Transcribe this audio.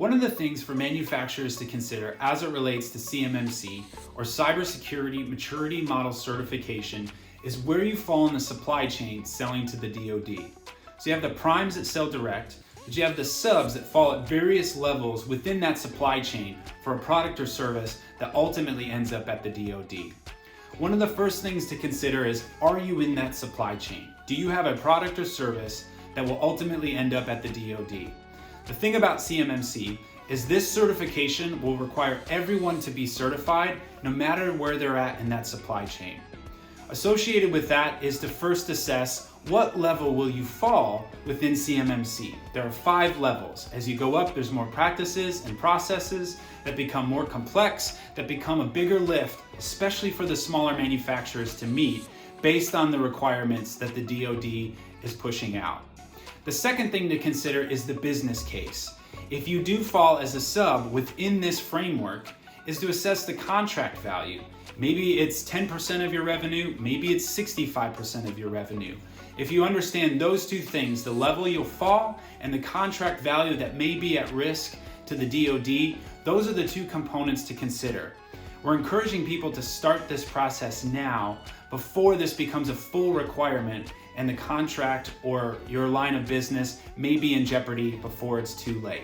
One of the things for manufacturers to consider as it relates to CMMC, or Cybersecurity Maturity Model Certification, is where you fall in the supply chain selling to the DoD. So you have the primes that sell direct, but you have the subs that fall at various levels within that supply chain for a product or service that ultimately ends up at the DoD. One of the first things to consider is, are you in that supply chain? Do you have a product or service that will ultimately end up at the DoD? The thing about CMMC is this certification will require everyone to be certified no matter where they're at in that supply chain. Associated with that is to first assess what level will you fall within CMMC. There are 5 levels. As you go up, there's more practices and processes that become more complex, that become a bigger lift, especially for the smaller manufacturers to meet based on the requirements that the DoD is pushing out. The second thing to consider is the business case. If you do fall as a sub within this framework, is to assess the contract value. Maybe it's 10% of your revenue, maybe it's 65% of your revenue. If you understand those two things, the level you'll fall and the contract value that may be at risk to the DoD, those are the 2 components to consider. We're encouraging people to start this process now before this becomes a full requirement and the contract or your line of business may be in jeopardy before it's too late.